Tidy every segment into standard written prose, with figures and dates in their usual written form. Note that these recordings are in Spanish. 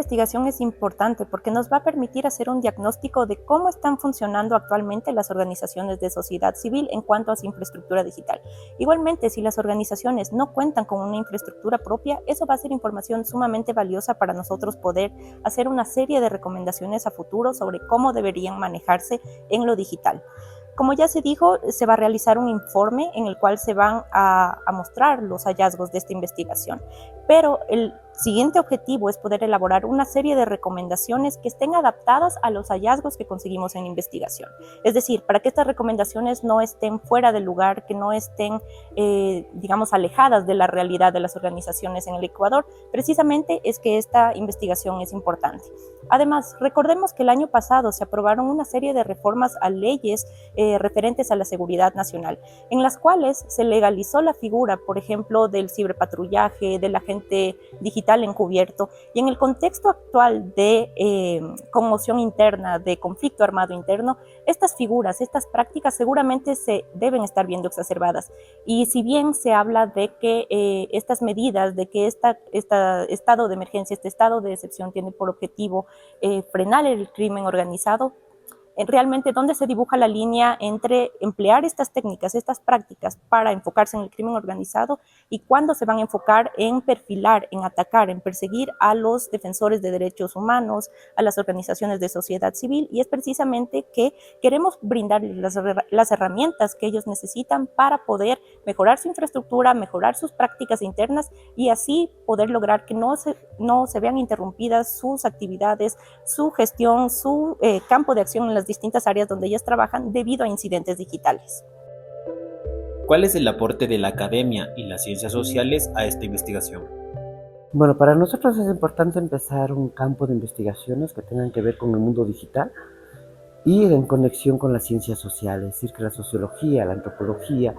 investigación es importante porque nos va a permitir hacer un diagnóstico de cómo están funcionando actualmente las organizaciones de sociedad civil en cuanto a su infraestructura digital. Igualmente, si las organizaciones no cuentan con una infraestructura propia, eso va a ser información sumamente valiosa para nosotros poder hacer una serie de recomendaciones a futuro sobre cómo deberían manejarse en lo digital. Como ya se dijo, se va a realizar un informe en el cual se van a mostrar los hallazgos de esta investigación, pero el siguiente objetivo es poder elaborar una serie de recomendaciones que estén adaptadas a los hallazgos que conseguimos en la investigación. Es decir, para que estas recomendaciones no estén fuera del lugar, que no estén, digamos, alejadas de la realidad de las organizaciones en el Ecuador, precisamente es que esta investigación es importante. Además, recordemos que el año pasado se aprobaron una serie de reformas a leyes referentes a la seguridad nacional, en las cuales se legalizó la figura, por ejemplo, del ciberpatrullaje, del agente digital encubierto, y en el contexto actual de conmoción interna, de conflicto armado interno, estas figuras, estas prácticas seguramente se deben estar viendo exacerbadas. Y si bien se habla de que estas medidas, de que este estado de emergencia, este estado de excepción tiene por objetivo frenar el crimen organizado, realmente dónde se dibuja la línea entre emplear estas técnicas, estas prácticas para enfocarse en el crimen organizado y cuándo se van a enfocar en perfilar, en atacar, en perseguir a los defensores de derechos humanos, a las organizaciones de sociedad civil, y es precisamente que queremos brindarles las herramientas que ellos necesitan para poder mejorar su infraestructura, mejorar sus prácticas internas y así poder lograr que no se vean interrumpidas sus actividades, su gestión, su campo de acción en las distintas áreas donde ellas trabajan debido a incidentes digitales. ¿Cuál es el aporte de la academia y las ciencias sociales a esta investigación? Bueno, para nosotros es importante empezar un campo de investigaciones que tengan que ver con el mundo digital y en conexión con las ciencias sociales, es decir, que la sociología, la antropología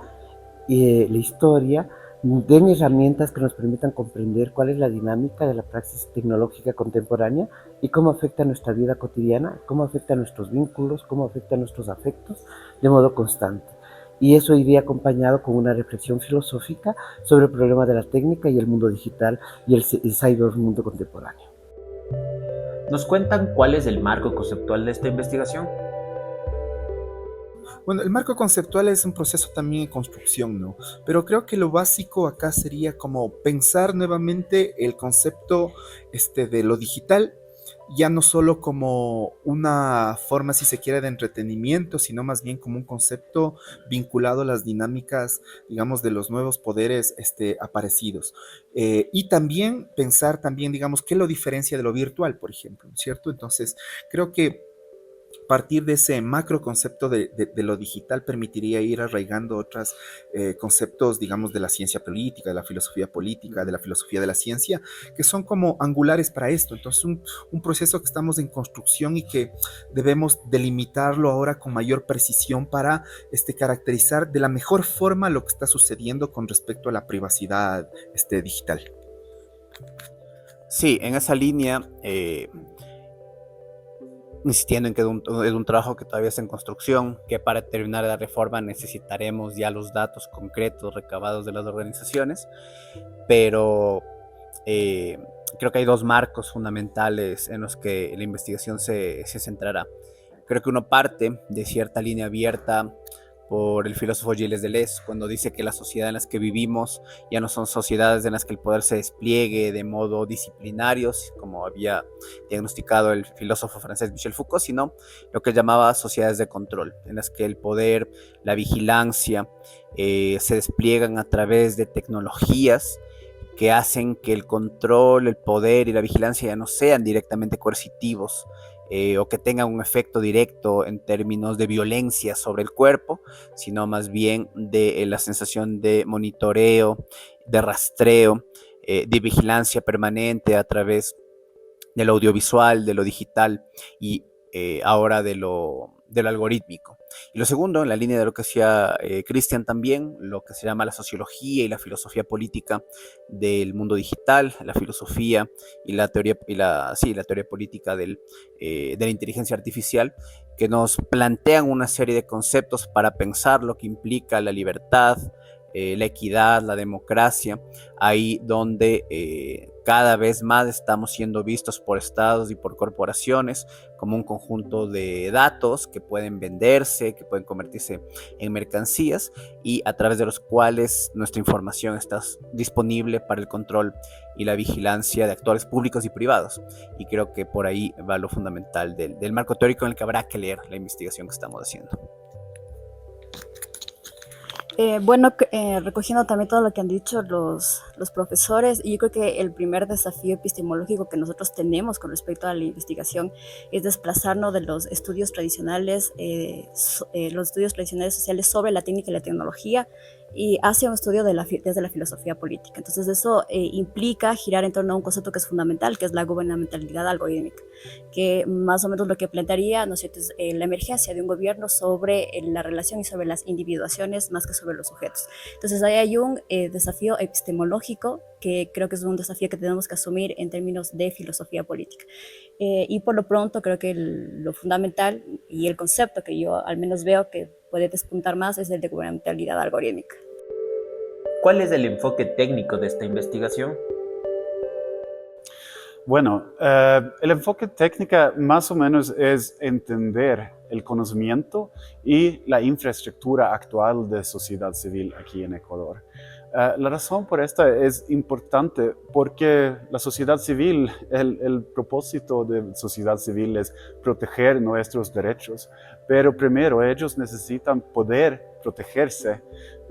y la historia den herramientas que nos permitan comprender cuál es la dinámica de la praxis tecnológica contemporánea y cómo afecta nuestra vida cotidiana, cómo afecta nuestros vínculos, cómo afecta nuestros afectos de modo constante. Y eso iría acompañado con una reflexión filosófica sobre el problema de la técnica y el mundo digital y el cybermundo contemporáneo. ¿Nos cuentan cuál es el marco conceptual de esta investigación? Bueno, el marco conceptual es un proceso también de construcción, ¿no? Pero creo que lo básico acá sería como pensar nuevamente el concepto de lo digital, ya no solo como una forma, si se quiere, de entretenimiento, sino más bien como un concepto vinculado a las dinámicas, digamos, de los nuevos poderes aparecidos. Y también pensar también, digamos, qué lo diferencia de lo virtual, por ejemplo, ¿cierto? Entonces, creo que partir de ese macro concepto de lo digital permitiría ir arraigando otros conceptos, digamos, de la ciencia política, de la filosofía política, de la filosofía de la ciencia, que son como angulares para esto. Entonces, un proceso que estamos en construcción y que debemos delimitarlo ahora con mayor precisión para caracterizar de la mejor forma lo que está sucediendo con respecto a la privacidad digital. Sí, en esa línea, insistiendo en que es un trabajo que todavía está en construcción, que para terminar la reforma necesitaremos ya los datos concretos recabados de las organizaciones, pero creo que hay dos marcos fundamentales en los que la investigación se centrará. Creo que uno parte de cierta línea abierta por el filósofo Gilles Deleuze, cuando dice que la sociedad en las que vivimos ya no son sociedades en las que el poder se despliegue de modo disciplinario, como había diagnosticado el filósofo francés Michel Foucault, sino lo que llamaba sociedades de control, en las que el poder, la vigilancia, se despliegan a través de tecnologías que hacen que el control, el poder y la vigilancia ya no sean directamente coercitivos, o que tengan un efecto directo en términos de violencia sobre el cuerpo, sino más bien de la sensación de monitoreo, de rastreo, de vigilancia permanente a través del audiovisual, de lo digital y ahora de lo algorítmico. Y lo segundo, en la línea de lo que decía Cristian también, lo que se llama la sociología y la filosofía política del mundo digital, la filosofía y la teoría, la teoría política de la inteligencia artificial, que nos plantean una serie de conceptos para pensar lo que implica la libertad, la equidad, la democracia, ahí donde cada vez más estamos siendo vistos por estados y por corporaciones como un conjunto de datos que pueden venderse, que pueden convertirse en mercancías y a través de los cuales nuestra información está disponible para el control y la vigilancia de actores públicos y privados. Y creo que por ahí va lo fundamental del marco teórico en el que habrá que leer la investigación que estamos haciendo. Recogiendo también todo lo que han dicho los profesores, yo creo que el primer desafío epistemológico que nosotros tenemos con respecto a la investigación es desplazarnos de los estudios tradicionales, sociales sobre la técnica y la tecnología, y hacia un estudio desde la filosofía política. Entonces eso implica girar en torno a un concepto que es fundamental, que es la gubernamentalidad algorítmica, que más o menos lo que plantearía, ¿no es cierto?, es la emergencia de un gobierno sobre la relación y sobre las individuaciones más que sobre los sujetos. Entonces ahí hay un desafío epistemológico que creo que es un desafío que tenemos que asumir en términos de filosofía política. Y por lo pronto creo que lo fundamental y el concepto que yo al menos veo que puede despuntar más es el de gubernamentalidad algorítmica. ¿Cuál es el enfoque técnico de esta investigación? Bueno, el enfoque técnica más o menos es entender el conocimiento y la infraestructura actual de sociedad civil aquí en Ecuador. La razón por esta es importante porque la sociedad civil, el propósito de sociedad civil es proteger nuestros derechos, pero primero ellos necesitan poder protegerse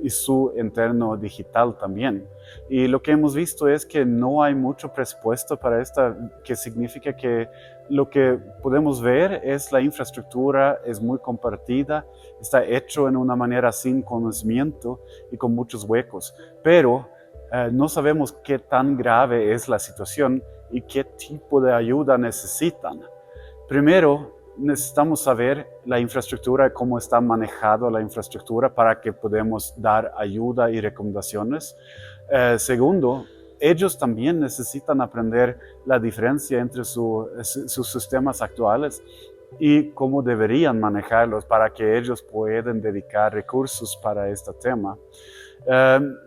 y su entorno digital también. Y lo que hemos visto es que no hay mucho presupuesto para esta, que significa que lo que podemos ver es la infraestructura es muy compartida, está hecho en una manera sin conocimiento y con muchos huecos, pero no sabemos qué tan grave es la situación y qué tipo de ayuda necesitan. Primero, necesitamos saber la infraestructura, cómo está manejada la infraestructura para que podamos dar ayuda y recomendaciones. Segundo, ellos también necesitan aprender la diferencia entre sus sistemas actuales y cómo deberían manejarlos para que ellos puedan dedicar recursos para este tema.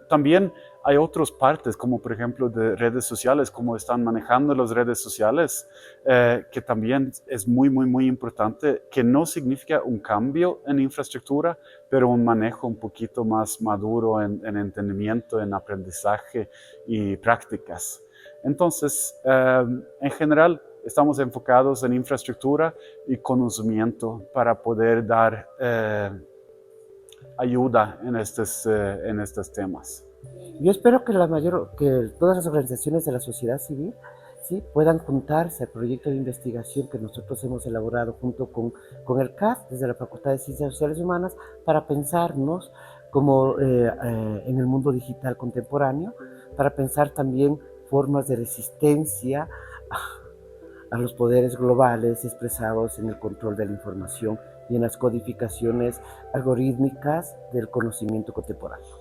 También hay otras partes, como por ejemplo de redes sociales, cómo están manejando las redes sociales, que también es muy importante, que no significa un cambio en infraestructura, pero un manejo un poquito más maduro en entendimiento, en aprendizaje y prácticas. Entonces, en general, estamos enfocados en infraestructura y conocimiento para poder dar ayuda en estos temas. Yo espero que todas las organizaciones de la sociedad civil, ¿sí?, puedan juntarse al proyecto de investigación que nosotros hemos elaborado junto con el CAS, desde la Facultad de Ciencias Sociales y Humanas, para pensarnos como en el mundo digital contemporáneo, para pensar también formas de resistencia a los poderes globales expresados en el control de la información y en las codificaciones algorítmicas del conocimiento contemporáneo.